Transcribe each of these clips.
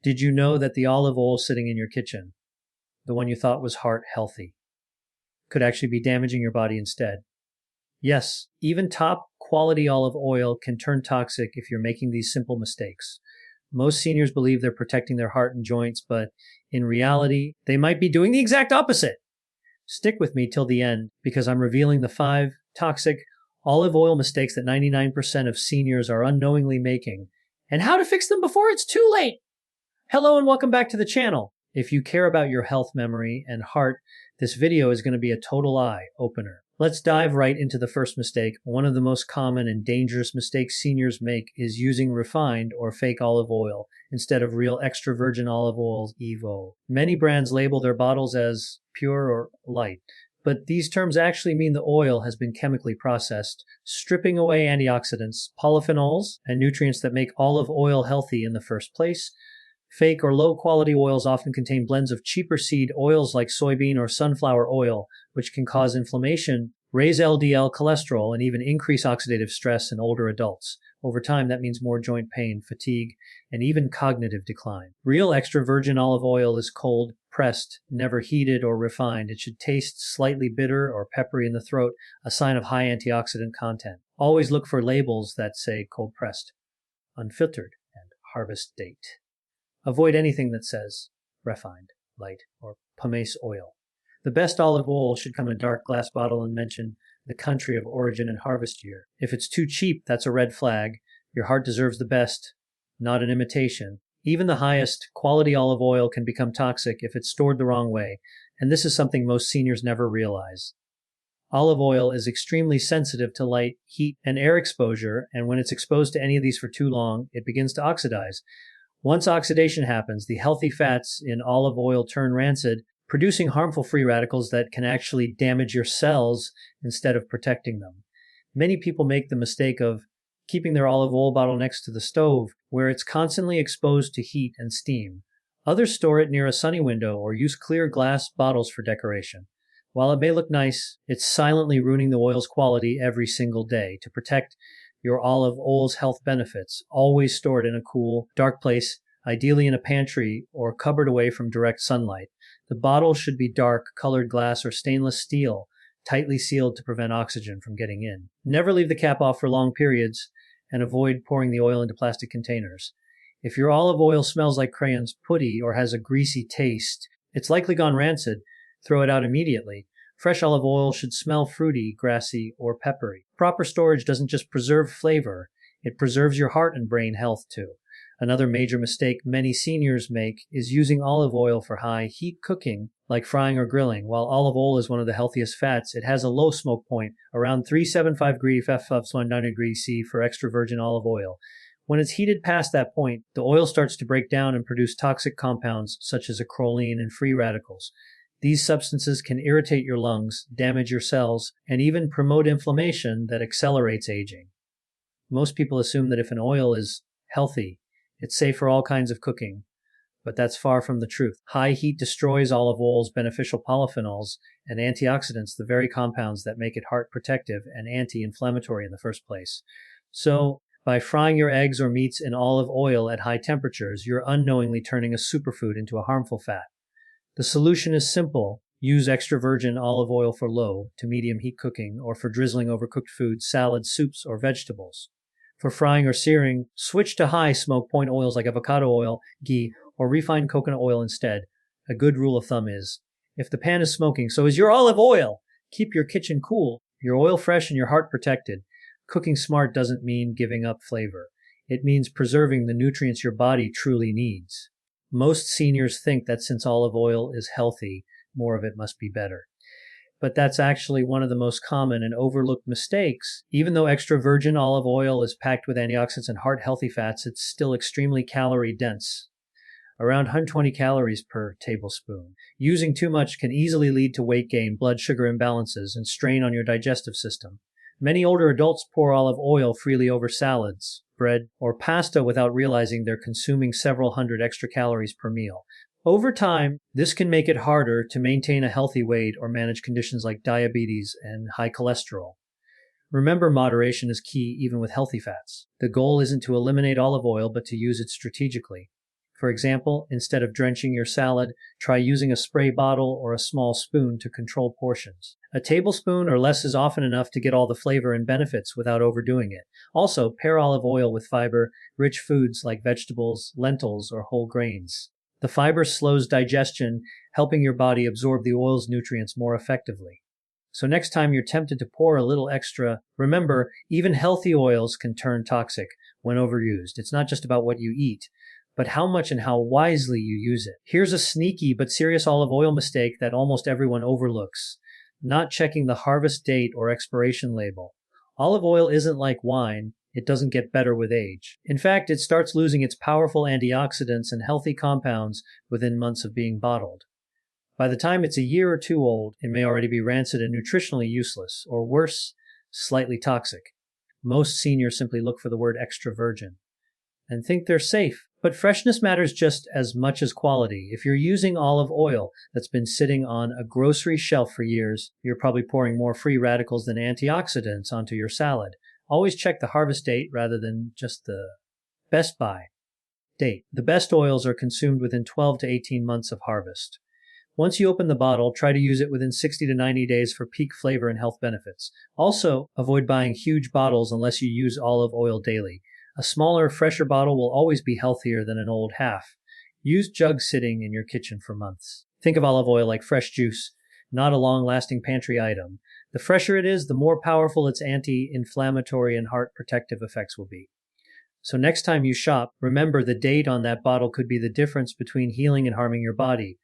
Did you know that the olive oil sitting in your kitchen, the one you thought was heart healthy, could actually be damaging your body instead? Yes, even top quality olive oil can turn toxic if you're making these simple mistakes. Most seniors believe they're protecting their heart and joints, but in reality, they might be doing the exact opposite. Stick with me till the end because I'm revealing the 5 toxic olive oil mistakes that 99% of seniors are unknowingly making and how to fix them before it's too late. Hello and welcome back to the channel. If you care about your health, memory, and heart, this video is going to be a total eye-opener. Let's dive right into the first mistake. One of the most common and dangerous mistakes seniors make is using refined or fake olive oil instead of real extra virgin olive oil, EVO. Many brands label their bottles as pure or light, but these terms actually mean the oil has been chemically processed, stripping away antioxidants, polyphenols, and nutrients that make olive oil healthy in the first place. Fake or low-quality oils often contain blends of cheaper seed oils like soybean or sunflower oil, which can cause inflammation, raise LDL cholesterol, and even increase oxidative stress in older adults. Over time, that means more joint pain, fatigue, and even cognitive decline. Real extra virgin olive oil is cold, pressed, never heated or refined. It should taste slightly bitter or peppery in the throat, a sign of high antioxidant content. Always look for labels that say cold pressed, unfiltered, and harvest date. Avoid anything that says refined, light, or pumice oil. The best olive oil should come in a dark glass bottle and mention the country of origin and harvest year. If it's too cheap, that's a red flag. Your heart deserves the best, not an imitation. Even the highest quality olive oil can become toxic if it's stored the wrong way, and this is something most seniors never realize. Olive oil is extremely sensitive to light, heat, and air exposure, and when it's exposed to any of these for too long, it begins to oxidize. Once oxidation happens, the healthy fats in olive oil turn rancid, producing harmful free radicals that can actually damage your cells instead of protecting them. Many people make the mistake of keeping their olive oil bottle next to the stove, where it's constantly exposed to heat and steam. Others store it near a sunny window or use clear glass bottles for decoration. While it may look nice, it's silently ruining the oil's quality every single day. To protect your olive oil's health benefits, always store it in a cool, dark place, ideally in a pantry or cupboard away from direct sunlight. The bottle should be dark, colored glass or stainless steel, tightly sealed to prevent oxygen from getting in. Never leave the cap off for long periods, and avoid pouring the oil into plastic containers. If your olive oil smells like crayons putty or has a greasy taste, it's likely gone rancid. Throw it out immediately. Fresh olive oil should smell fruity, grassy, or peppery. Proper storage doesn't just preserve flavor, it preserves your heart and brain health too. Another major mistake many seniors make is using olive oil for high heat cooking, like frying or grilling. While olive oil is one of the healthiest fats, it has a low smoke point, around 375 degrees F, 190 degrees C for extra virgin olive oil. When it's heated past that point, the oil starts to break down and produce toxic compounds such as acrolein and free radicals. These substances can irritate your lungs, damage your cells, and even promote inflammation that accelerates aging. Most people assume that if an oil is healthy, it's safe for all kinds of cooking, but that's far from the truth. High heat destroys olive oil's beneficial polyphenols and antioxidants, the very compounds that make it heart protective and anti-inflammatory in the first place. So, by frying your eggs or meats in olive oil at high temperatures, you're unknowingly turning a superfood into a harmful fat. The solution is simple. Use extra virgin olive oil for low to medium heat cooking or for drizzling over cooked foods, salads, soups, or vegetables. For frying or searing, switch to high smoke point oils like avocado oil, ghee, or refined coconut oil instead. A good rule of thumb is, if the pan is smoking, so is your olive oil. Keep your kitchen cool, your oil fresh, and your heart protected. Cooking smart doesn't mean giving up flavor. It means preserving the nutrients your body truly needs. Most seniors think that since olive oil is healthy, more of it must be better. But that's actually one of the most common and overlooked mistakes. Even though extra virgin olive oil is packed with antioxidants and heart-healthy fats, it's still extremely calorie-dense, around 120 calories per tablespoon. Using too much can easily lead to weight gain, blood sugar imbalances, and strain on your digestive system. Many older adults pour olive oil freely over salads, bread, or pasta without realizing they're consuming several hundred extra calories per meal. Over time, this can make it harder to maintain a healthy weight or manage conditions like diabetes and high cholesterol. Remember, moderation is key even with healthy fats. The goal isn't to eliminate olive oil, but to use it strategically. For example, instead of drenching your salad, try using a spray bottle or a small spoon to control portions. A tablespoon or less is often enough to get all the flavor and benefits without overdoing it. Also, pair olive oil with fiber-rich foods like vegetables, lentils, or whole grains. The fiber slows digestion, helping your body absorb the oil's nutrients more effectively. So next time you're tempted to pour a little extra, remember, even healthy oils can turn toxic when overused. It's not just about what you eat, but how much and how wisely you use it. Here's a sneaky but serious olive oil mistake that almost everyone overlooks: not checking the harvest date or expiration label. Olive oil isn't like wine. It doesn't get better with age. In fact, it starts losing its powerful antioxidants and healthy compounds within months of being bottled. By the time it's a year or two old, it may already be rancid and nutritionally useless, or worse, slightly toxic. Most seniors simply look for the word extra virgin and think they're safe. But freshness matters just as much as quality. If you're using olive oil that's been sitting on a grocery shelf for years, you're probably pouring more free radicals than antioxidants onto your salad. Always check the harvest date rather than just the best by date. The best oils are consumed within 12 to 18 months of harvest. Once you open the bottle, try to use it within 60 to 90 days for peak flavor and health benefits. Also, avoid buying huge bottles unless you use olive oil daily. A smaller, fresher bottle will always be healthier than an old half. Use jugs sitting in your kitchen for months. Think of olive oil like fresh juice, not a long-lasting pantry item. The fresher it is, the more powerful its anti-inflammatory and heart protective effects will be. So next time you shop, remember the date on that bottle could be the difference between healing and harming your body.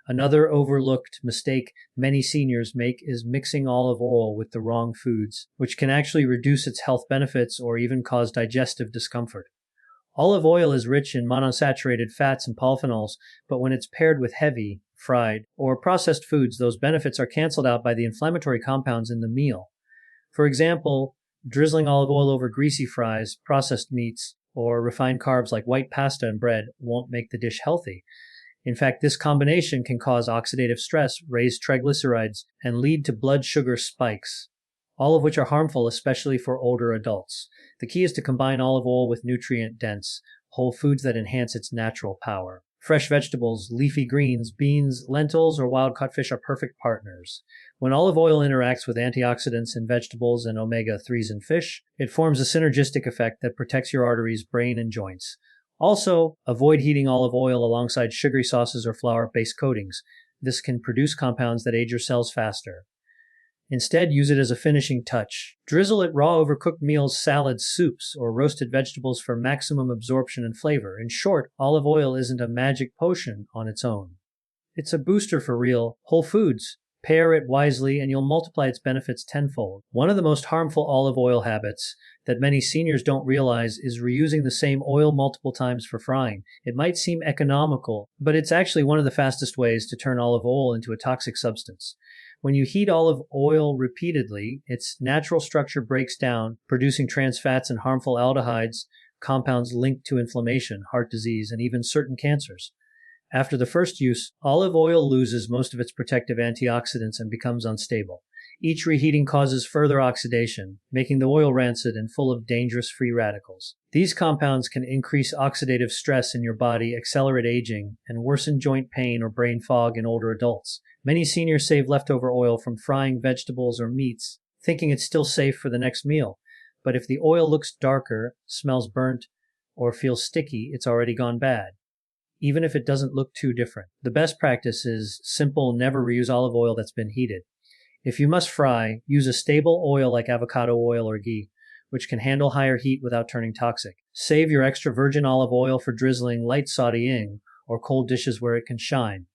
Another overlooked mistake many seniors make is mixing olive oil with the wrong foods, which can actually reduce its health benefits or even cause digestive discomfort. Olive oil is rich in monounsaturated fats and polyphenols, but when it's paired with heavy, fried, or processed foods, those benefits are canceled out by the inflammatory compounds in the meal. For example, drizzling olive oil over greasy fries, processed meats, or refined carbs like white pasta and bread won't make the dish healthy. In fact, this combination can cause oxidative stress, raise triglycerides, and lead to blood sugar spikes, all of which are harmful, especially for older adults. The key is to combine olive oil with nutrient-dense, whole foods that enhance its natural power. Fresh vegetables, leafy greens, beans, lentils, or wild-caught fish are perfect partners. When olive oil interacts with antioxidants in vegetables and omega-3s in fish, it forms a synergistic effect that protects your arteries, brain, and joints. Also, avoid heating olive oil alongside sugary sauces or flour-based coatings. This can produce compounds that age your cells faster. Instead, use it as a finishing touch. Drizzle it raw over cooked meals, salads, soups, or roasted vegetables for maximum absorption and flavor. In short, olive oil isn't a magic potion on its own. It's a booster for real, whole foods. Pair it wisely and you'll multiply its benefits tenfold. One of the most harmful olive oil habits that many seniors don't realize is reusing the same oil multiple times for frying. It might seem economical, but it's actually one of the fastest ways to turn olive oil into a toxic substance. When you heat olive oil repeatedly, its natural structure breaks down, producing trans fats and harmful aldehydes, compounds linked to inflammation, heart disease, and even certain cancers. After the first use, olive oil loses most of its protective antioxidants and becomes unstable. Each reheating causes further oxidation, making the oil rancid and full of dangerous free radicals. These compounds can increase oxidative stress in your body, accelerate aging, and worsen joint pain or brain fog in older adults. Many seniors save leftover oil from frying vegetables or meats, thinking it's still safe for the next meal. But if the oil looks darker, smells burnt, or feels sticky, it's already gone bad, even if it doesn't look too different. The best practice is simple: never reuse olive oil that's been heated. If you must fry, use a stable oil like avocado oil or ghee, which can handle higher heat without turning toxic. Save your extra virgin olive oil for drizzling, light sautéing, or cold dishes where it can shine.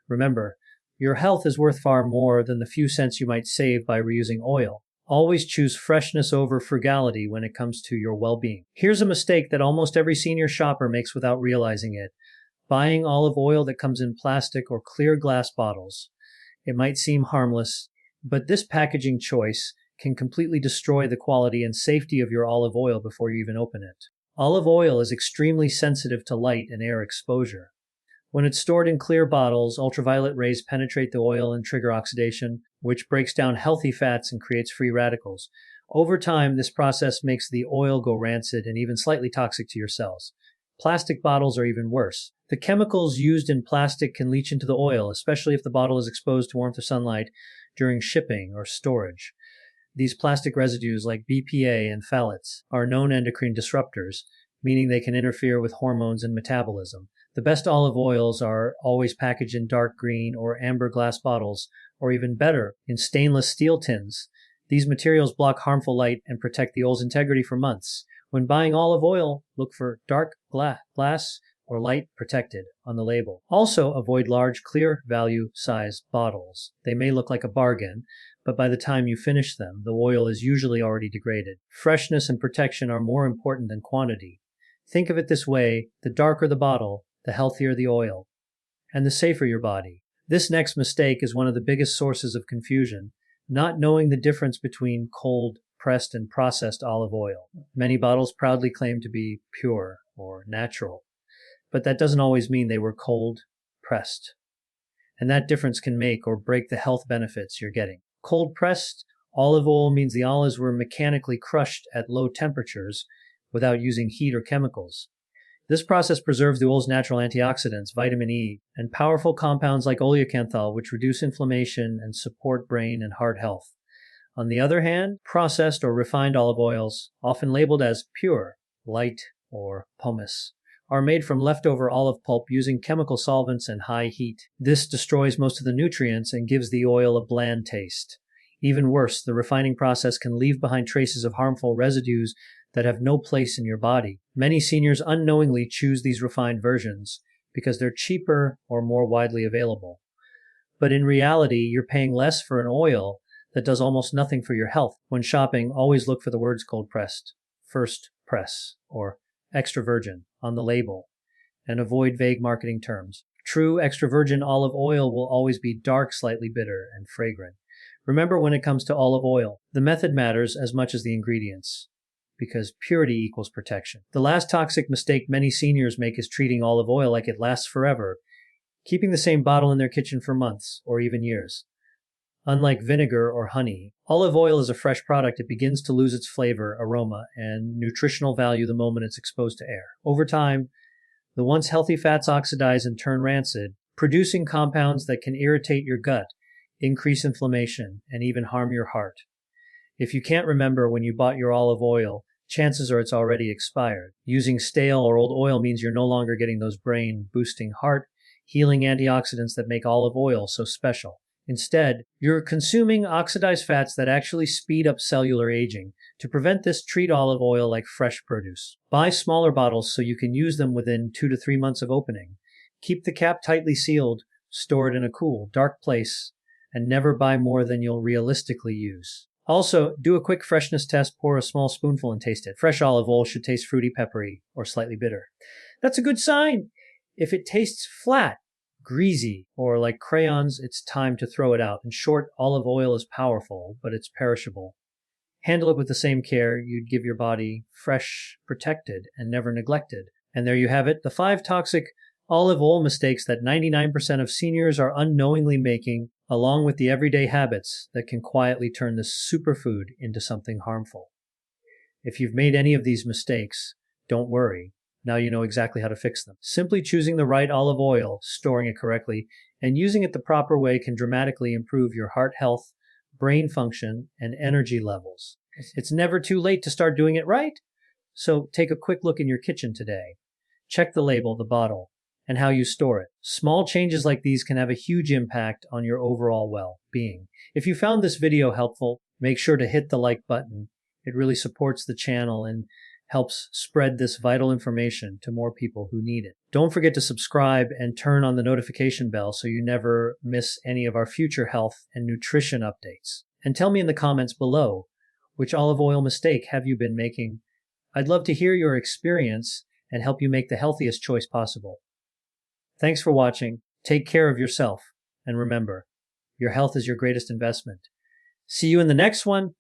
Remember, your health is worth far more than the few cents you might save by reusing oil. Always choose freshness over frugality when it comes to your well-being. Here's a mistake that almost every senior shopper makes without realizing it: buying olive oil that comes in plastic or clear glass bottles. It might seem harmless, but this packaging choice can completely destroy the quality and safety of your olive oil before you even open it. Olive oil is extremely sensitive to light and air exposure. When it's stored in clear bottles, ultraviolet rays penetrate the oil and trigger oxidation, which breaks down healthy fats and creates free radicals. Over time, this process makes the oil go rancid and even slightly toxic to your cells. Plastic bottles are even worse. The chemicals used in plastic can leach into the oil, especially if the bottle is exposed to warmth or sunlight during shipping or storage. These plastic residues, like BPA and phthalates, are known endocrine disruptors, meaning they can interfere with hormones and metabolism. The best olive oils are always packaged in dark green or amber glass bottles, or even better, in stainless steel tins. These materials block harmful light and protect the oil's integrity for months. When buying olive oil, look for dark glass or light protected on the label. Also, avoid large, clear value size bottles. They may look like a bargain, but by the time you finish them, the oil is usually already degraded. Freshness and protection are more important than quantity. Think of it this way: the darker the bottle, the healthier the oil, and the safer your body. This next mistake is one of the biggest sources of confusion: not knowing the difference between cold, pressed, and processed olive oil. Many bottles proudly claim to be pure or natural, but that doesn't always mean they were cold pressed. And that difference can make or break the health benefits you're getting. Cold pressed olive oil means the olives were mechanically crushed at low temperatures without using heat or chemicals. This process preserves the oil's natural antioxidants, vitamin E, and powerful compounds like oleocanthal, which reduce inflammation and support brain and heart health. On the other hand, processed or refined olive oils, often labeled as pure, light, or pomace, are made from leftover olive pulp using chemical solvents and high heat. This destroys most of the nutrients and gives the oil a bland taste. Even worse, the refining process can leave behind traces of harmful residues that have no place in your body. Many seniors unknowingly choose these refined versions because they're cheaper or more widely available. But in reality, you're paying less for an oil that does almost nothing for your health. When shopping, always look for the words cold pressed, first press, or extra virgin on the label, and avoid vague marketing terms. True extra virgin olive oil will always be dark, slightly bitter, and fragrant. Remember, when it comes to olive oil, the method matters as much as the ingredients, because purity equals protection. The last toxic mistake many seniors make is treating olive oil like it lasts forever, keeping the same bottle in their kitchen for months or even years. Unlike vinegar or honey, olive oil is a fresh product. It begins to lose its flavor, aroma, and nutritional value the moment it's exposed to air. Over time, the once healthy fats oxidize and turn rancid, producing compounds that can irritate your gut, increase inflammation, and even harm your heart. If you can't remember when you bought your olive oil, chances are it's already expired. Using stale or old oil means you're no longer getting those brain-boosting, heart-healing antioxidants that make olive oil so special. Instead, you're consuming oxidized fats that actually speed up cellular aging. To prevent this, treat olive oil like fresh produce. Buy smaller bottles so you can use them within 2 to 3 months of opening. Keep the cap tightly sealed, store it in a cool, dark place, and never buy more than you'll realistically use. Also, do a quick freshness test, pour a small spoonful and taste it. Fresh olive oil should taste fruity, peppery, or slightly bitter. That's a good sign. If it tastes flat, greasy, or like crayons, it's time to throw it out. In short, olive oil is powerful, but it's perishable. Handle it with the same care you'd give your body, fresh, protected, and never neglected. And there you have it, the 5 toxic olive oil mistakes that 99% of seniors are unknowingly making, along with the everyday habits that can quietly turn this superfood into something harmful. If you've made any of these mistakes, don't worry. Now you know exactly how to fix them. Simply choosing the right olive oil, storing it correctly, and using it the proper way can dramatically improve your heart health, brain function, and energy levels. It's never too late to start doing it right. So take a quick look in your kitchen today. Check the label, the bottle, and how you store it. Small changes like these can have a huge impact on your overall well-being. If you found this video helpful, make sure to hit the like button. It really supports the channel and helps spread this vital information to more people who need it. Don't forget to subscribe and turn on the notification bell so you never miss any of our future health and nutrition updates. And tell me in the comments below, which olive oil mistake have you been making? I'd love to hear your experience and help you make the healthiest choice possible. Thanks for watching. Take care of yourself. And remember, your health is your greatest investment. See you in the next one.